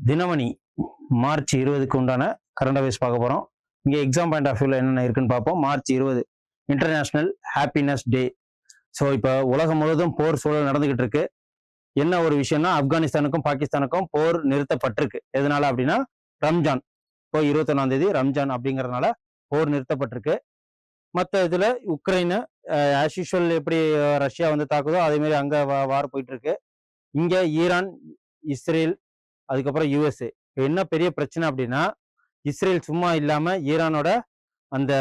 Dinamani March 20க்கு உண்டான current affairs பார்க்க போகிறோம். இங்கே எக்ஸாம் பாயிண்ட் ஆஃப் வியூவில் என்னென்ன இருக்குன்னு பார்ப்போம். மார்ச் 20 இன்டர்நேஷ்னல் ஹாப்பினஸ் டே. ஸோ இப்போ உலகம் முழுவதும் போர் சூழல் நடந்துகிட்டு இருக்கு. என்ன ஒரு விஷயம்னா, ஆப்கானிஸ்தானுக்கும் பாகிஸ்தானுக்கும் போர் நிறுத்தப்பட்டிருக்கு. எதனால அப்படின்னா, ரம்ஜான். இப்போ 21ஆம் தேதி ரம்ஜான் அப்படிங்கிறதுனால போர் நிறுத்தப்பட்டிருக்கு. மற்ற இதில் உக்ரைனு ஆஸ் யூஷுவல் எப்படி ரஷ்யா வந்து தாக்குதோ அதே மாதிரி அங்கே வார் போயிட்டு இருக்கு. இங்கே ஈரான், இஸ்ரேல், அதுக்கப்புறம் யூஎஸ்ஏ. என்ன பெரிய பிரச்சனை அப்படின்னா, இஸ்ரேல் சும்மா இல்லாம ஈரானோட அந்த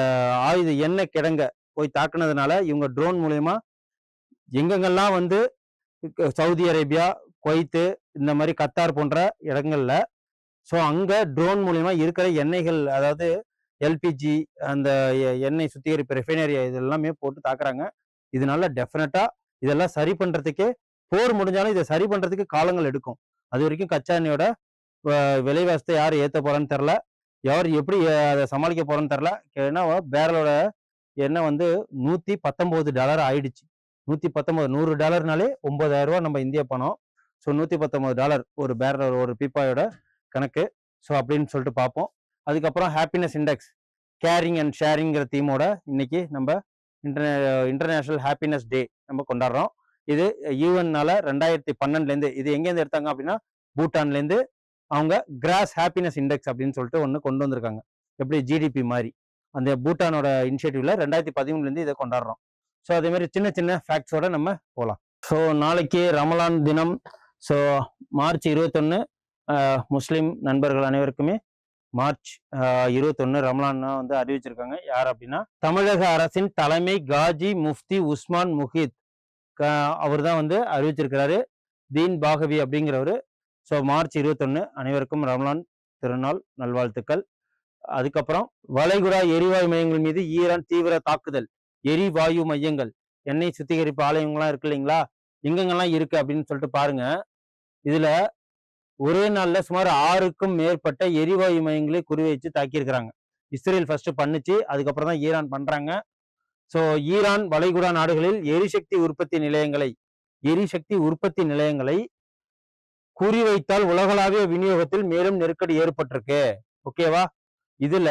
ஆயுத எண்ணெய் கிடங்க போய் தாக்குனதுனால இவங்க ட்ரோன் மூலயமா எங்கெங்கெல்லாம் வந்து சவுதி அரேபியா, குவைத்து, இந்த மாதிரி கத்தார் போன்ற இடங்கள்ல ஸோ அங்க ட்ரோன் மூலயமா இருக்கிற எண்ணெய்கள், அதாவது எல்பிஜி, அந்த எண்ணெய் சுத்திகரிப்பு ரெஃபைனரி இதெல்லாமே போட்டு தாக்குறாங்க. இதனால டெஃபினட்டா இதெல்லாம் சரி பண்றதுக்கே, போர் முடிஞ்சாலும் இதை சரி பண்றதுக்கு காலங்கள் எடுக்கும். அது வரைக்கும் கச்சா எண்ணெயோட விலைவாசத்தை யார் ஏற்ற போறான்னு தெரில, யார் எப்படி அதை சமாளிக்க போறோன்னு தெரில. ஏன்னா பேரலோட எண்ணெய் வந்து $119 ஆயிடுச்சு. 119, $100 9,000 ரூபா நம்ம இந்திய பணம். ஸோ $119 ஒரு பேரல், ஒரு பீப்பாயோட கணக்கு. ஸோ அப்படின்னு சொல்லிட்டு பார்ப்போம். அதுக்கப்புறம் ஹாப்பினஸ் இண்டெக்ஸ், கேரிங் அண்ட் ஷேரிங்கிற தீமோட இன்னைக்கு நம்ம இன்டர்நேஷனல் ஹாப்பினஸ் டே நம்ம கொண்டாடுறோம். இது யூஎன்னால 2012 இது எங்கேருந்து எடுத்தாங்க அப்படின்னா, பூட்டான்லேருந்து அவங்க கிராஸ் ஹாப்பினஸ் இண்டெக்ஸ் அப்படின்னு சொல்லிட்டு ஒன்று கொண்டு வந்திருக்காங்க. எப்படி ஜிடிபி மாதிரி அந்த பூட்டானோட இனிஷியேட்டிவ்ல 2013 இதை கொண்டாடுறோம். ஸோ அதே மாதிரி சின்ன சின்ன ஃபேக்ட்ஸோட நம்ம போகலாம். ஸோ நாளைக்கு ரமலான் தினம். ஸோ மார்ச் 21 முஸ்லீம் நண்பர்கள் அனைவருக்குமே மார்ச் 21 ரமலான் வந்து அறிவிச்சிருக்காங்க. யார் அப்படின்னா, தமிழக அரசின் தலைமை காஜி முஃப்தி உஸ்மான் முஹித் அவர் தான் வந்து அறிவிச்சிருக்கிறாரு. தீன் பாகவி அப்படிங்கிறவரு. ஸோ மார்ச் 21 அனைவருக்கும் ரமலான் திருநாள் நல்வாழ்த்துக்கள். அதுக்கப்புறம் வளைகுடா எரிவாயு மையங்கள் மீது ஈரான் தீவிர தாக்குதல். எரிவாயு மையங்கள், எண்ணெய் சுத்திகரிப்பு ஆலயங்கள்லாம் இருக்கு இல்லைங்களா, எங்கெங்கெல்லாம் இருக்கு அப்படின்னு சொல்லிட்டு பாருங்க. இதுல ஒரே நாள்ல சுமார் 6க்கும் மேற்பட்ட எரிவாயு மையங்களை குறிவைச்சு தாக்கியிருக்கிறாங்க. இஸ்ரேல் ஃபர்ஸ்ட் பண்ணுச்சு, அதுக்கப்புறம் தான் ஈரான் பண்றாங்க. ஸோ ஈரான் வளைகுடா நாடுகளில் எரிசக்தி உற்பத்தி நிலையங்களை குறிவைத்தால் உலகளாவிய விநியோகத்தில் மேலும் நெருக்கடி ஏற்பட்டிருக்கு. ஓகேவா? இதுல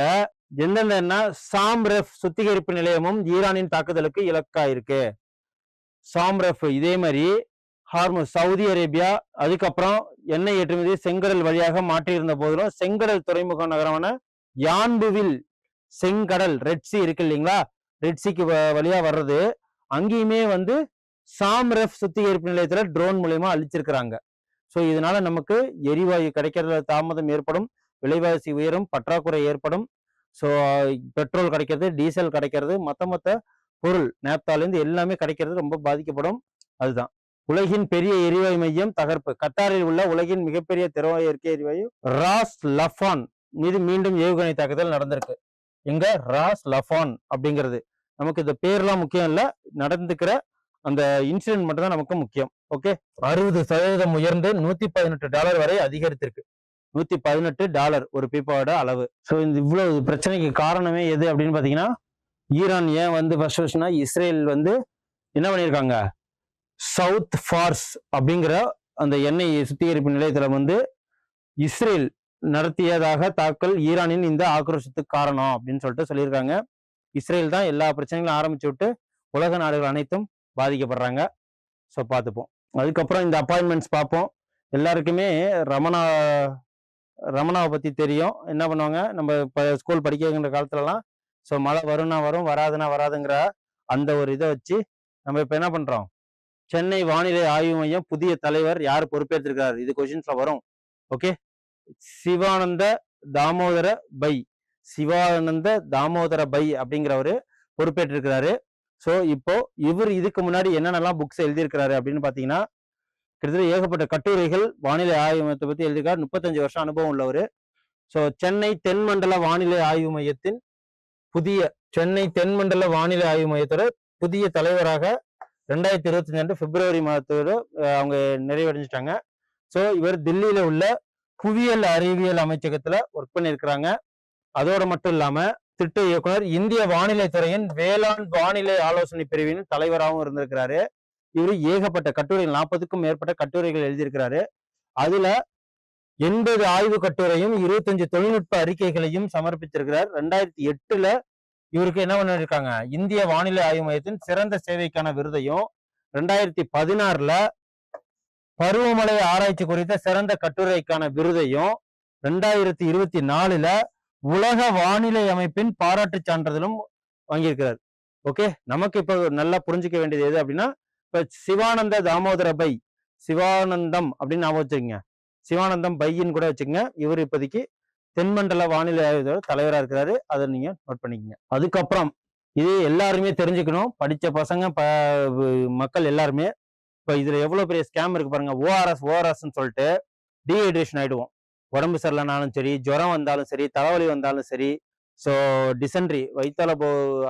எந்தெந்த சாம்ரெஃப் சுத்திகரிப்பு நிலையமும் ஈரானின் தாக்குதலுக்கு இலக்காயிருக்கு. சாம்ரெஃப், இதே மாதிரி ஹார்முஸ், சவுதி அரேபியா, அதுக்கப்புறம் எண்ணெய் ஏற்றுமதி செங்கடல் வழியாக மாற்றியிருந்த போதிலும் செங்கடல் துறைமுக நகரமான யான்புவில் செங்கடல் ரெட்சி இருக்கு இல்லைங்களா, ரெட்சிக்கு வழியா வர்றது, அங்கேயுமே வந்து சாம்ரெஃப் சுத்திகரிப்பு நிலையத்துல ட்ரோன் மூலயமா அழிச்சிருக்கிறாங்க. ஸோ இதனால நமக்கு எரிவாயு கிடைக்கிறதுல தாமதம் ஏற்படும், விலைவாசி உயரும், பற்றாக்குறை ஏற்படும். ஸோ பெட்ரோல் கிடைக்கிறது, டீசல் கிடைக்கிறது, மொத்த பொருள் நேப்தாலேருந்து எல்லாமே கிடைக்கிறது ரொம்ப பாதிக்கப்படும். அதுதான் உலகின் பெரிய எரிவாயு மையம் தகர்ப்பு. கத்தாரில் உள்ள உலகின் மிகப்பெரிய திரவ இயற்கை எரிவாயு ராஸ் லஃபான் மீது மீண்டும் ஏவுகணை தாக்குதல் நடந்திருக்கு. எங்க ராஸ் லஃபான் அப்படிங்கிறது, நமக்கு இந்த பேர்லாம் முக்கியம் இல்லை, நடந்துக்கிற அந்த இன்சிடென்ட் மட்டும் தான் நமக்கு முக்கியம். ஓகே, 60% உயர்ந்து $118 வரை அதிகரித்திருக்கு. $118 ஒரு பீப்பாவோட அளவு. ஸோ இந்த இவ்வளவு பிரச்சனைக்கு காரணமே எது அப்படின்னு பார்த்தீங்கன்னா, ஈரான் ஏன் வந்து ஃபர்ஸ்ட்னா, இஸ்ரேல் வந்து என்ன பண்ணியிருக்காங்க, சவுத் ஃபார்ஸ் அப்படிங்கிற அந்த எண்ணெய் சுத்திகரிப்பு நிலையத்துல வந்து இஸ்ரேல் நடத்தியதாக தாக்கல் ஈரானின் இந்த ஆக்ரோஷத்துக்கு காரணம் அப்படின்னு சொல்லிட்டு சொல்லியிருக்காங்க. இஸ்ரேல் தான் எல்லா பிரச்சனைகளும் ஆரம்பிச்சு விட்டு உலக நாடுகள் அனைத்தும் பாதிக்கப்படுறாங்க. ஸோ பார்த்துப்போம். அதுக்கப்புறம் இந்த அப்பாயின்மெண்ட்ஸ் பார்ப்போம். எல்லாருக்குமே ரமணாவை பற்றி தெரியும். என்ன பண்ணுவாங்க, நம்ம இப்போ ஸ்கூல் படிக்கிற காலத்துலலாம் ஸோ மழை வரும்னா வரும், வராதுன்னா வராதுங்கிற அந்த ஒரு இதை வச்சு நம்ம இப்போ என்ன பண்ணுறோம், சென்னை வானிலை ஆய்வு மையம் புதிய தலைவர் யார் பொறுப்பேற்றிருக்கிறார், இது கொஸ்டின்ஸ்ல வரும். ஓகே, சிவானந்த தாமோதர பை அப்படிங்கிறவரு பொறுப்பேற்றிருக்கிறாரு. ஸோ இப்போ இதுக்கு முன்னாடி என்னென்னலாம் புக்ஸ் எழுதியிருக்கிறாரு அப்படின்னு பார்த்தீங்கன்னா, கிட்டத்தட்ட ஏகப்பட்ட கட்டுரைகள் வானிலை ஆய்வு மையத்தை பற்றி எழுதியிருக்காரு. 35 வருஷம் அனுபவம் உள்ளவர். ஸோ சென்னை தென்மண்டல வானிலை ஆய்வு மையத்தோட புதிய தலைவராக 2022 பிப்ரவரி மாதத்தோட அவங்க நிறைவடைஞ்சிட்டாங்க. ஸோ இவர் தில்லியில உள்ள புவியியல் அறிவியல் அமைச்சகத்துல ஒர்க் பண்ணியிருக்கிறாங்க. அதோட மட்டும் இல்லாம திட்ட இயக்குனர், இந்திய வானிலை துறையின் வேளாண் வானிலை ஆலோசனை பிரிவின் தலைவராகவும் இருந்திருக்கிறாரு. இவரு ஏகப்பட்ட கட்டுரைகள், 40க்கும் மேற்பட்ட கட்டுரைகள் எழுதியிருக்கிறாரு. அதுல 80 ஆய்வு கட்டுரையும் 25 தொழில்நுட்ப அறிக்கைகளையும் சமர்ப்பித்திருக்கிறார். 2008ல இவருக்கு என்ன பண்ணிருக்காங்க, இந்திய வானிலை ஆய்வு மையத்தின் சிறந்த சேவைக்கான விருதையும், 2016ல பருவமழை ஆராய்ச்சி குறித்த சிறந்த கட்டுரைக்கான விருதையும், 2024ல உலக வானிலை அமைப்பின் பாராட்டு சான்றிதழும் வாங்கியிருக்கிறார். ஓகே, நமக்கு இப்ப நல்லா புரிஞ்சுக்க வேண்டியது எது அப்படின்னா, இப்ப சிவானந்த தாமோதர பை, சிவானந்தம் அப்படின்னு ஞாபகம் வச்சுக்கோங்க, சிவானந்தம் பையின்னு கூட வச்சுக்கோங்க. இவர் இப்போதைக்கு தென்மண்டல வானிலை ஆய்வு தலைவரா இருக்கிறாரு. அதை நீங்க நோட் பண்ணிக்கங்க. அதுக்கப்புறம் இது எல்லாருமே தெரிஞ்சுக்கணும், படிச்ச பசங்க மக்கள் எல்லாருமே. இப்ப இதுல எவ்வளவு பெரிய ஸ்கேம் இருக்கு பாருங்க. ஓஆர்எஸ்ன்னு சொல்லிட்டு டீஹைட்ரேஷன் ஆயிடுவோம். உடம்பு சரியில்லைனாலும் சரி, ஜுரம் வந்தாலும் சரி, தலைவலி வந்தாலும் சரி, ஸோ டிசென்ட்ரி வயிற்றால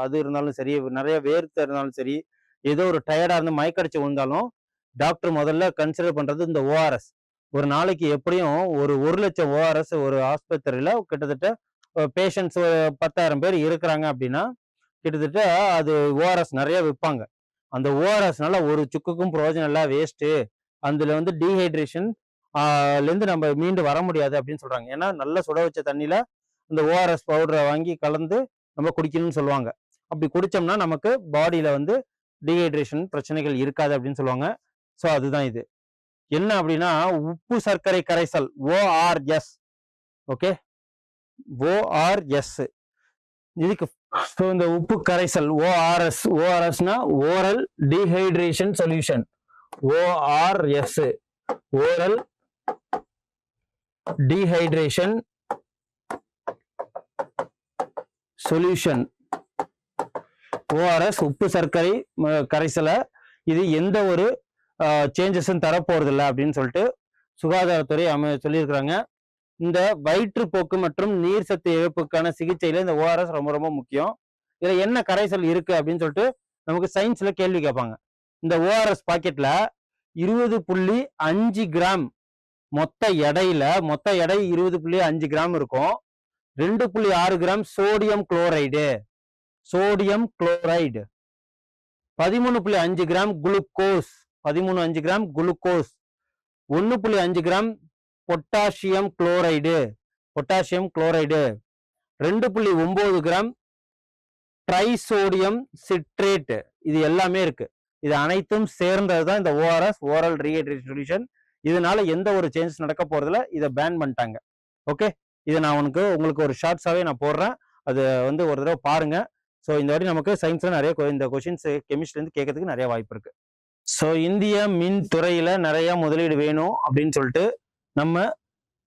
அது இருந்தாலும் சரி, நிறைய வேர்த்து இருந்தாலும் சரி, ஏதோ ஒரு டயர்டா இருந்து மயக்கடிச்சு விழுந்தாலும் டாக்டர் முதல்ல கன்சிடர் பண்றது இந்த ஓஆர்எஸ். ஒரு நாளைக்கு எப்படியும் ஒரு 1,00,000 ஓஆர்எஸ் ஒரு ஆஸ்பத்திரியில கிட்டத்தட்ட பேஷண்ட்ஸ் 10,000 பேர் இருக்கிறாங்க அப்படின்னா, கிட்டத்தட்ட அது ஓஆர்எஸ் நிறைய விற்பாங்க. அந்த ஓஆர்எஸ்னால ஒரு சுக்குக்கும் பிரயோஜனம் இல்லை, வேஸ்ட்டு. அதுல வந்து டீஹைட்ரேஷன் இருந்து நம்ம மீண்டு வர முடியாது அப்படின்னு சொல்றாங்க. ஏன்னா நல்லா சுட வச்ச தண்ணியில இந்த ஓஆர்எஸ் பவுடரை வாங்கி கலந்து நம்ம குடிக்கணும்னு சொல்லுவாங்க. அப்படி குடிச்சோம்னா நமக்கு பாடியில வந்து டீஹைட்ரேஷன் பிரச்சனைகள் இருக்காது அப்படின்னு சொல்லுவாங்க. ஸோ அதுதான் இது. என்ன அப்படின்னா, உப்பு சர்க்கரை கரைசல், ஓஆர்எஸ். Okay, ORS. இதுக்கு இந்த உப்பு கரைசல் ஓஆர்எஸ்னா oral dehydration solution. ORS, oral dehydration solution. ORS உப்பு சர்க்கரை கரைசலை இது எந்த ஒரு சேஞ்சஸும் தரப்போறது இல்லை அப்படின்னு சொல்லிட்டு சுகாதாரத்துறை சொல்லியிருக்கிறாங்க. இந்த வயிற்றுப்போக்கு மற்றும் நீர் சத்து இழப்புக்கான சிகிச்சையில இந்த ஓஆர்எஸ் ரொம்ப ரொம்ப முக்கியம். இதுல என்ன கரைசல் இருக்கு அப்படின்னு சொல்லிட்டு நமக்கு சயின்ஸ்ல கேள்வி கேட்பாங்க. இந்த ஓஆர்எஸ் பாக்கெட்ல 20.5 கிராம் மொத்த எடை 20.5 கிராம் இருக்கும். 2.6 gram sodium chloride, 13.5 gram glucose, 1.5 gram potassium chloride, 2.9 gram trisodium citrate. இது எல்லாமே இருக்கு. இது அனைத்தும் சேர்ந்ததுதான் இந்த ஓஆர்எஸ், ஓரல் ரீஹைட்ரேஷன் சொல்யூஷன். இதனால எந்த ஒரு சேஞ்சஸ் நடக்க போறதுல இதை பேன் பண்ணிட்டாங்க. ஓகே, இதை நான் உங்களுக்கு ஒரு ஷார்ட்ஸாவே நான் போடுறேன். அது வந்து ஒரு தடவை பாருங்க. ஸோ இந்த வாட்டி நமக்கு சயின்ஸ்ல நிறைய இந்த கொஸ்டின்ஸ் கெமிஸ்ட்ரில இருந்து கேட்கறதுக்கு நிறைய வாய்ப்பு இருக்கு. ஸோ இந்திய மின் துறையில நிறைய முதலீடு வேணும் அப்படின்னு சொல்லிட்டு நம்ம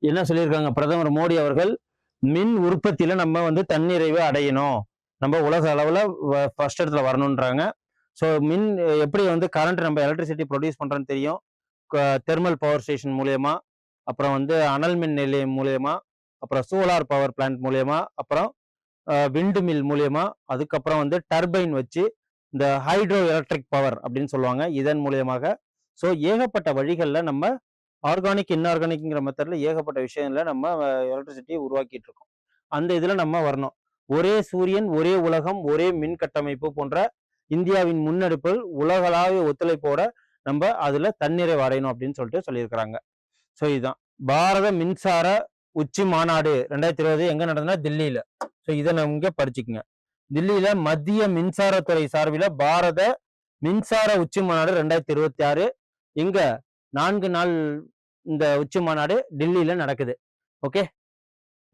என்ன சொல்லியிருக்காங்க, பிரதமர் மோடி அவர்கள் மின் உற்பத்தியில நம்ம வந்து தன்னிறைவு அடையணும், நம்ம உலக அளவுல ஃபர்ஸ்ட் இடத்துல வரணுன்றாங்க. ஸோ மின் எப்படி வந்து கரண்ட் நம்ம எலக்ட்ரிசிட்டி ப்ரொடியூஸ் பண்றோன்னு தெரியும். தெர்மல் பவர் ஸ்டேஷன் மூலியமா, அப்புறம் வந்து அனல் மின் நிலையம் மூலியமா, அப்புறம் சோலார் பவர் பிளான்ட் மூலியமா, அப்புறம் விண்டு மில் மூலியமா, அதுக்கப்புறம் வந்து டர்பைன் வச்சு இந்த ஹைட்ரோ எலக்ட்ரிக் பவர் அப்படின்னு சொல்லுவாங்க, இதன் மூலியமாக. ஸோ ஏகப்பட்ட வழிகள்ல நம்ம ஆர்கானிக் இன்ஆர்கானிக்ங்கிற மெத்தட்ல ஏகப்பட்ட விஷயங்கள்ல நம்ம எலக்ட்ரிசிட்டியை உருவாக்கிட்டு இருக்கோம். அந்த இதுல நம்ம வரணும். ஒரே சூரியன், ஒரே உலகம், ஒரே மின் கட்டமைப்பு போன்ற இந்தியாவின் முன்னெடுப்பில் உலகளாவிய ஒத்துழைப்போட நம்ம அதுல தன்னிறைவு அடையணும் அப்படின்னு சொல்லிட்டு சொல்லியிருக்கிறாங்க. ஸோ இதுதான் பாரத மின்சார உச்சி மாநாடு 2020 எங்க நடந்ததுன்னா தில்லியில. ஸோ இதை நம்ம இங்க படிச்சுக்கோங்க. தில்லியில மத்திய மின்சாரத்துறை சார்பில் பாரத மின்சார உச்சி மாநாடு 2026 இங்க 4 நாள் இந்த உச்சி மாநாடு டெல்லியில நடக்குது. ஓகே,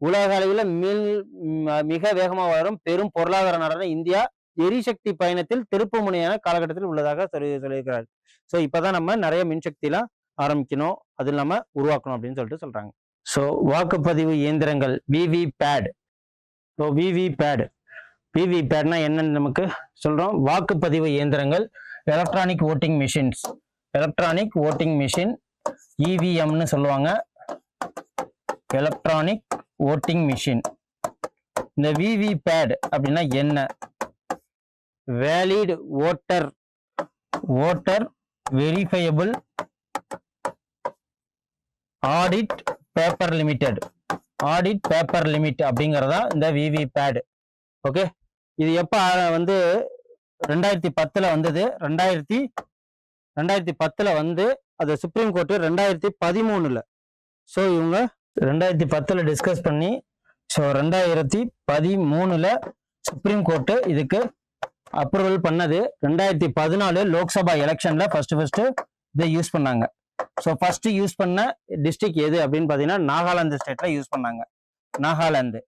உலக அளவில் மிக வேகமாக வளரும் பெரும் பொருளாதார நாடான இந்தியா எரிசக்தி பயணத்தில் திருப்பு முனையான காலகட்டத்தில் உள்ளதாக சொல்லியிருக்கிறார். ஸோ இப்பதான் நம்ம நிறைய மின்சக்திலாம் ஆரம்பிக்கணும், அது இல்லாம உருவாக்கணும் அப்படின்னு சொல்லிட்டு சொல்றாங்க. ஸோ வாக்குப்பதிவு இயந்திரங்கள் விவிபேட். ஸோ விவிபேட்னா என்னன்னு நமக்கு சொல்றோம். வாக்குப்பதிவு இயந்திரங்கள், எலக்ட்ரானிக் ஓட்டிங் மிஷின், இவிஎம்னு சொல்லுவாங்க, எலக்ட்ரானிக் ஓட்டிங் மிஷின். இந்த விவிபேட் அப்படின்னா என்ன? Valid voter verifiable audit paper limited. Audit paper limit அப்படிங்கிறதா இந்த விவி பேட். ஓகே, இது எப்போ வந்து 2010 வந்தது. 2010 வந்து அது சுப்ரீம் கோர்ட்டு 2013. ஸோ இவங்க 2010 டிஸ்கஸ் பண்ணி ஸோ 2013 சுப்ரீம் கோர்ட்டு இதுக்கு அப்ரூவல் பண்ணது. 2014 லோக்சபா எலெக்ஷன்ல ஃபர்ஸ்ட் இதை யூஸ் பண்ணாங்க. ஸோ ஃபர்ஸ்ட் யூஸ் பண்ண டிஸ்ட்ரிக்ட் எது அப்படின்னு பார்த்தீங்கன்னா நாகாலாந்து ஸ்டேட்ல யூஸ் பண்ணாங்க, நாகாலாந்து.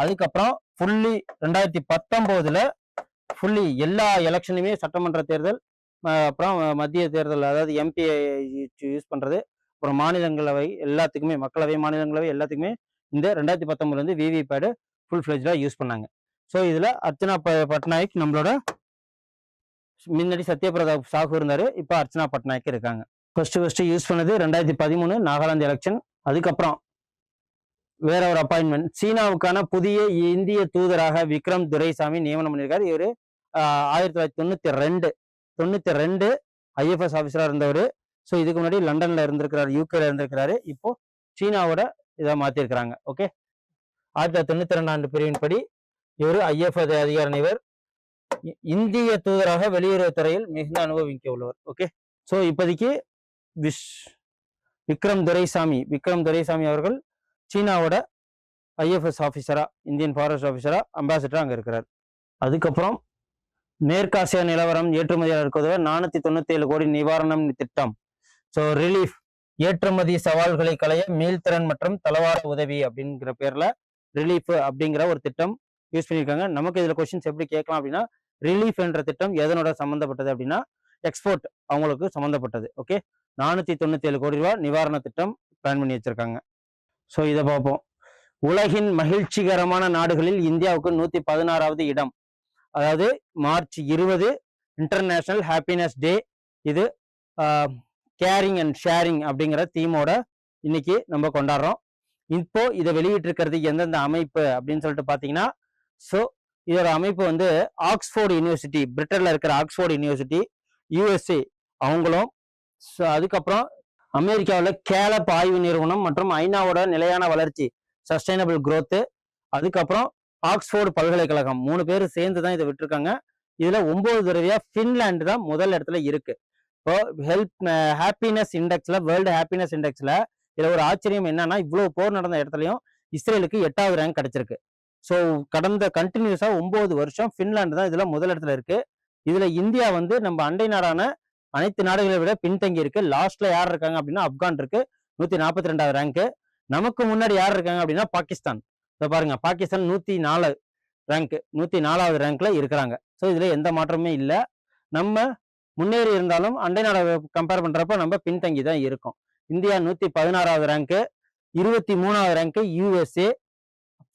அதுக்கப்புறம் ஃபுல்லி 2019 ஃபுல்லி எல்லா எலெக்ஷனுமே சட்டமன்ற தேர்தல், அப்புறம் மத்திய தேர்தல், அதாவது எம்பி யூஸ் பண்றது, அப்புறம் மாநிலங்களவை எல்லாத்துக்குமே, மக்களவை மாநிலங்களவை எல்லாத்துக்குமே இந்த 2019 வந்து விவி பேடு ஃபுல் ஃபிளெஜ்டா யூஸ் பண்ணாங்க. ஸோ இதுல அர்ச்சனா பட்நாயக் நம்மளோட முன்னாடி சத்யபிரதா சாஹூ இருந்தாரு, இப்போ அர்ச்சனா பட்நாயக் இருக்காங்க. ஃபர்ஸ்ட் யூஸ் பண்ணது 2013 நாகாலாந்து எலெக்ஷன். அதுக்கப்புறம் வேற ஒரு அப்பாயின்மெண்ட், சீனாவுக்கான புதிய இந்திய தூதராக விக்ரம் துரைசாமி நியமனம் பண்ணியிருக்காரு. இவரு 1992 ஐஎஃப்எஸ் ஆஃபீஸரா இருந்தவர். ஸோ இதுக்கு முன்னாடி லண்டன்ல இருந்திருக்கிறாரு, யூகேல இருந்திருக்கிறாரு. இப்போ சீனாவோட இதை மாத்திருக்கிறாங்க. ஓகே, 1992 ஆண்டு பிரிவின்படி இவர் ஐஎஃப்எஸ் அதிகாரி. இவர் இந்திய தூதராக வெளியுறவுத்துறையில் மிகுந்த அனுபவிக்க உள்ளவர். ஓகே, ஸோ இப்போதைக்கு விக்ரம் துரைசாமி அவர்கள் சீனாவோட ஐஎஃப்எஸ் ஆஃபீஸரா, இந்தியன் ஃபாரஸ்ட் ஆஃபீஸரா, அம்பாசிடரா அங்க இருக்கிறார். அதுக்கப்புறம் மேற்காசிய நிலவரம், ஏற்றுமதியாளருக்கு உதவ 497 கோடி நிவாரணம் திட்டம். ஸோ ரிலீஃப், ஏற்றுமதி சவால்களை களைய மீள்திறன் மற்றும் தளவாட உதவி அப்படிங்கிற பேர்ல ரிலீஃப் அப்படிங்கிற ஒரு திட்டம் யூஸ் பண்ணியிருக்காங்க. நமக்கு இதுல கொஸ்டின்ஸ் எப்படி கேட்கலாம் அப்படின்னா, ரிலீஃப் என்ற திட்டம் எதனோட சம்பந்தப்பட்டது அப்படின்னா எக்ஸ்போர்ட் அவங்களுக்கு சம்பந்தப்பட்டது. ஓகே, 497 கோடி ரூபாய் நிவாரண திட்டம் பிளான் பண்ணி வச்சிருக்காங்க. ஸோ இதை பார்ப்போம். உலகின் மகிழ்ச்சிகரமான நாடுகளில் இந்தியாவுக்கு 116வது இடம். அதாவது மார்ச் 20 இன்டர்நேஷனல் ஹாப்பினஸ் டே. இது கேரிங் அண்ட் ஷேரிங் அப்படிங்கிற தீமோட இன்னைக்கு நம்ம கொண்டாடுறோம். இப்போ இதை வெளியிட்டு இருக்கிறது எந்தெந்த அமைப்பு அப்படின்னு சொல்லிட்டு பார்த்தீங்கன்னா, ஸோ இதோட அமைப்பு வந்து ஆக்ஸ்போர்டு யூனிவர்சிட்டி, பிரிட்டன்ல இருக்கிற ஆக்ஸ்போர்டு யூனிவர்சிட்டி, யுஎஸ்ஏ அவங்களும், அதுக்கப்புறம் அமெரிக்காவில் கேலப் ஆய்வு நிறுவனம் மற்றும் ஐநாவோட நிலையான வளர்ச்சி சஸ்டைனபிள் குரோத்து, அதுக்கப்புறம் ஆக்ஸ்போர்டு பல்கலைக்கழகம், 3 பேர் சேர்ந்து தான் இதை விட்டுருக்காங்க. இதுல 9 தடவையா பின்லாந்து தான் முதல் இடத்துல இருக்கு. இப்போ ஹாப்பினஸ் இண்டெக்ஸ்ல, வேர்ல்டு ஹாப்பினஸ் இண்டெக்ஸ்ல இதுல ஒரு ஆச்சரியம் என்னன்னா, இவ்வளவு போர் நடந்த இடத்துலயும் இஸ்ரேலுக்கு 8வது ரேங்க் கிடைச்சிருக்கு. ஸோ கடந்த கண்டினியூஸா 9 வருஷம் பின்லாந்து தான் இதுல முதல் இடத்துல இருக்கு. இதுல இந்தியா வந்து நம்ம அண்டை நாடான அனைத்து நாடுகளை விட பின்தங்கி இருக்கு. லாஸ்ட்ல யார் இருக்காங்க அப்படின்னா ஆப்கான் இருக்கு, 142வது ரேங்க். நமக்கு முன்னாடி யார் இருக்காங்க அப்படின்னா பாகிஸ்தான். இதை பாருங்க, பாகிஸ்தான் 104 ரேங்க், 104வது ரேங்க்ல இருக்கிறாங்க. ஸோ இதுல எந்த மாற்றமே இல்லை. நம்ம முன்னேறி இருந்தாலும் அண்டை நாடை கம்பேர் பண்றப்ப நம்ம பின்தங்கி தான் இருக்கும். இந்தியா 116வது ரேங்க், 23வது rank USA,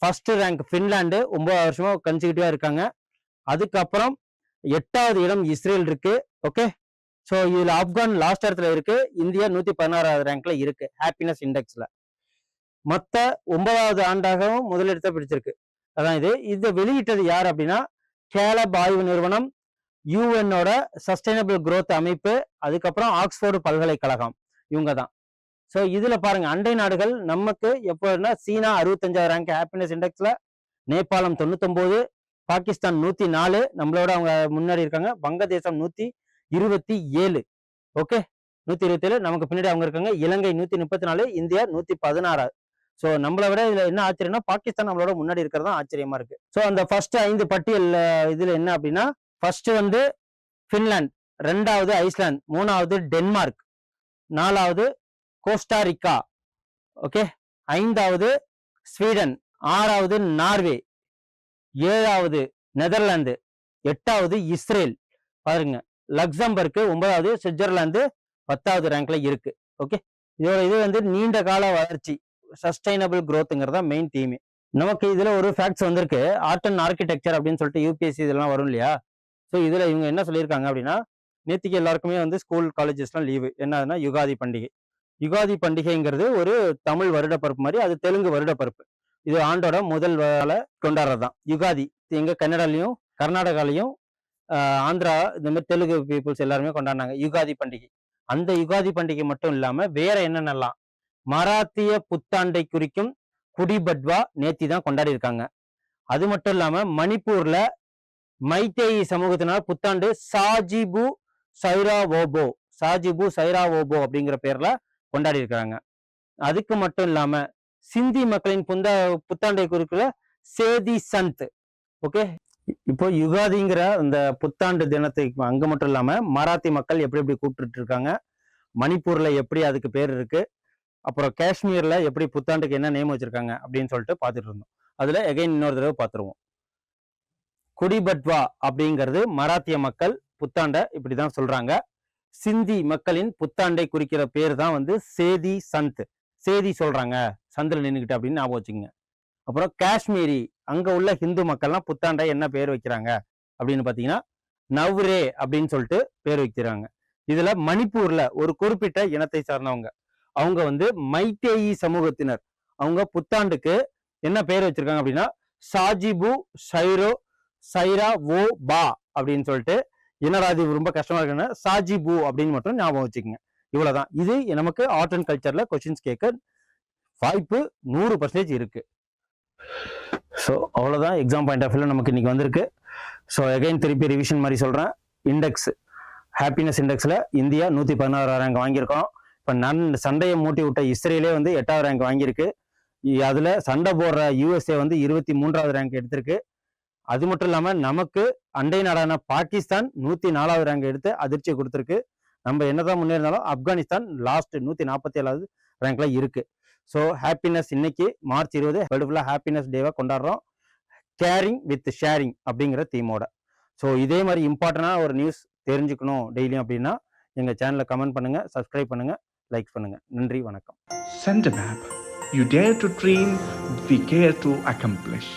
first rank Finland 9 வருஷமா கன்சிக்யூட்டிவா இருக்காங்க. அதுக்கப்புறம் 8வது இடம் இஸ்ரேல் இருக்கு. ஓகே, ஸோ இதுல ஆப்கான் லாஸ்ட் இடத்துல இருக்கு. இந்தியா 116வது ரேங்க்ல இருக்கு ஹாப்பினஸ் இண்டெக்ஸ்ல. மொத்த 9வது ஆண்டாகவும் முதலிடத்தை பிடிச்சிருக்கு. அதான் இதை வெளியிட்டது யார் அப்படின்னா கேலப் ஆய்வு நிறுவனம், யூஎன்னோட சஸ்டைனபிள் குரோத் அமைப்பு, அதுக்கப்புறம் ஆக்ஸ்போர்டு பல்கலைக்கழகம், இவங்க தான். ஸோ இதுல பாருங்க, அண்டை நாடுகள் நமக்கு எப்போன்னா சீனா 65வது ரேங்க் ஹாப்பினஸ் இண்டெக்ஸ்ல, நேபாளம் 99, பாகிஸ்தான் 104, நம்மளோட அவங்க முன்னாடி இருக்காங்க. வங்கதேசம் 127, ஓகே 127, நமக்கு பின்னாடி அவங்க இருக்காங்க. இலங்கை 134, இந்தியா 116. ஸோ நம்மளை விட இதுல என்ன ஆச்சரியம்னா பாகிஸ்தான் நம்மளோட முன்னாடி இருக்கிறது தான் ஆச்சரியமா இருக்கு. ஸோ அந்த ஃபர்ஸ்ட் 5 பட்டியல் இதுல என்ன அப்படின்னா, ஃபர்ஸ்ட் வந்து பின்லாந்து, 2வது ஐஸ்லாந்து, 3வது டென்மார்க், 4வது கோஸ்டாரிக்கா, ஓகே 5வது ஸ்வீடன், 6வது நார்வே, 7வது நெதர்லாந்து, 8வது இஸ்ரேல், பாருங்க லக்சம்பர்க் 9வது, சுவிட்சர்லாந்து 10வது ரேங்க்ல இருக்கு. ஓகே, இதோட இது வந்து நீண்ட கால வளர்ச்சி, சஸ்டைனபிள் குரோத்ங்கிறதா மெயின் தீம். நமக்கு இதுல ஒரு ஃபேக்ட்ஸ் வந்திருக்கு. ஆர்ட் அண்ட் ஆர்கிடெக்சர் அப்படின்னு சொல்லிட்டு யூபிஎஸ்சி இதெல்லாம் வரும் இல்லையா. ஸோ இதுல இவங்க என்ன சொல்லியிருக்காங்க அப்படின்னா, நேற்றுக்கு எல்லாருக்குமே வந்து ஸ்கூல் காலேஜஸ்லாம் லீவு. என்னதுன்னா யுகாதி பண்டிகை. யுகாதி பண்டிகைங்கிறது ஒரு தமிழ் வருடப்பருப்பு மாதிரி, அது தெலுங்கு வருடப்பருப்பு. இது ஆண்டோட முதல் கொண்டாடுறதுதான் யுகாதி. எங்க கன்னடாலையும் கர்நாடகாலையும் ஆந்திரா இந்த மாதிரி தெலுங்கு பீப்புள்ஸ் எல்லாருமே கொண்டாடினாங்க யுகாதி பண்டிகை. அந்த யுகாதி பண்டிகை மட்டும் இல்லாம வேற என்னென்னலாம், மராத்திய புத்தாண்டை குறிக்கும் குடிபட்வா நேத்தி தான் கொண்டாடி இருக்காங்க. அது மட்டும் இல்லாம மணிப்பூர்ல மைத்தேயி சமூகத்தினர் புத்தாண்டு சாஜிபு சைரா ஓபோ அப்படிங்கிற பேர்ல கொண்டாடி இருக்காங்க. அதுக்கு மட்டும் இல்லாம சிந்தி மக்களின் புத்தாண்டை குறிக்கிற சேதி சந்த். ஓகே, இப்போ யுகாதிங்கிற இந்த புத்தாண்டு தினத்தை அங்க மட்டும் இல்லாம மராத்தி மக்கள் எப்படி எப்படி கூப்பிட்டு இருக்காங்க, மணிப்பூர்ல எப்படி அதுக்கு பேர் இருக்கு, அப்புறம் காஷ்மீர்ல எப்படி புத்தாண்டுக்கு என்ன நேம் வச்சிருக்காங்க அப்படின்னு சொல்லிட்டு பார்த்துட்டு இருந்தோம். அதுல எகைன் இன்னொரு தடவை பார்த்துருவோம். குடிபட்வா அப்படிங்கிறது மராத்திய மக்கள் புத்தாண்டை இப்படிதான் சொல்றாங்க. சிந்தி மக்களின் புத்தாண்டை குறிக்கிற பேர் தான் வந்து சேதி சந்த். சேதி சொல்றாங்க சந்தில் நின்றுகிட்டு அப்படின்னு ஞாபகம் வச்சுக்கோங்க. அப்புறம் காஷ்மீரி, அங்க உள்ள ஹிந்து மக்கள்லாம் புத்தாண்டை என்ன பேர் வைக்கிறாங்க அப்படின்னு பாத்தீங்கன்னா நவ்ரே அப்படின்னு சொல்லிட்டு பேர் வைக்கிறாங்க. இதுல மணிப்பூர்ல ஒரு குறிப்பிட்ட இனத்தை சார்ந்தவங்க, அவங்க வந்து மைத்தேயி சமூகத்தினர், அவங்க புத்தாண்டுக்கு என்ன பேர் வச்சிருக்காங்க அப்படின்னா சாஜிபு சைரா ஓ பா அப்படின்னு சொல்லிட்டு, என்னடா இது ரொம்ப கஷ்டமா இருக்குன்னு சாஜிபு அப்படின்னு மட்டும் ஞாபகம் வச்சுக்கோங்க. இவ்வளவுதான். இது நமக்கு ஆர்ட் அண்ட் கல்ச்சர்ல கொஸ்டின்ஸ் கேட்க வாய்ப்பு 100% இருக்கு. ஸோ அவ்வளோதான் எக்ஸாம் பாயிண்ட் ஆஃப் வியூல நமக்கு இன்னைக்கு வந்திருக்கு. ஸோ எகைன் திருப்பி ரிவிஷன் மாதிரி சொல்றேன். இண்டெக்ஸ், ஹாப்பினஸ் இண்டெக்ஸ்ல இந்தியா 116 ரேங்க் வாங்கியிருக்கோம். இப்போ சண்டையை மூட்டி விட்ட இஸ்ரேலே வந்து 8வது ரேங்க் வாங்கியிருக்கு. அதுல சண்டை போடுற யூஎஸ்ஏ வந்து 23வது ரேங்க் எடுத்திருக்கு. அது மட்டும் இல்லாம நமக்கு அண்டை நாடான பாகிஸ்தான் 104வது ரேங்க் எடுத்து அதிர்ச்சியை கொடுத்துருக்கு. நம்ம என்னதான் முன்னேறினாலும் ஆப்கானிஸ்தான் லாஸ்ட் 147வது ரேங்க்ல இருக்கு. ஸோ ஹாப்பினஸ் இன்னைக்கு மார்ச் 20 வேர்ல்டு ஃபுல்லா ஹாப்பினஸ் டேவா கொண்டாடுறோம், கேரிங் வித் ஷேரிங் அப்படிங்கிற தீமோட. ஸோ இதே மாதிரி இம்பார்ட்டன்டான ஒரு நியூஸ் தெரிஞ்சுக்கணும் டெய்லியும் அப்படின்னா எங்க சேனலை கமெண்ட் பண்ணுங்க, சப்ஸ்கிரைப் பண்ணுங்க, லைக் பண்ணுங்க. நன்றி, வணக்கம். Send a map. You dare to dream, we care to accomplish.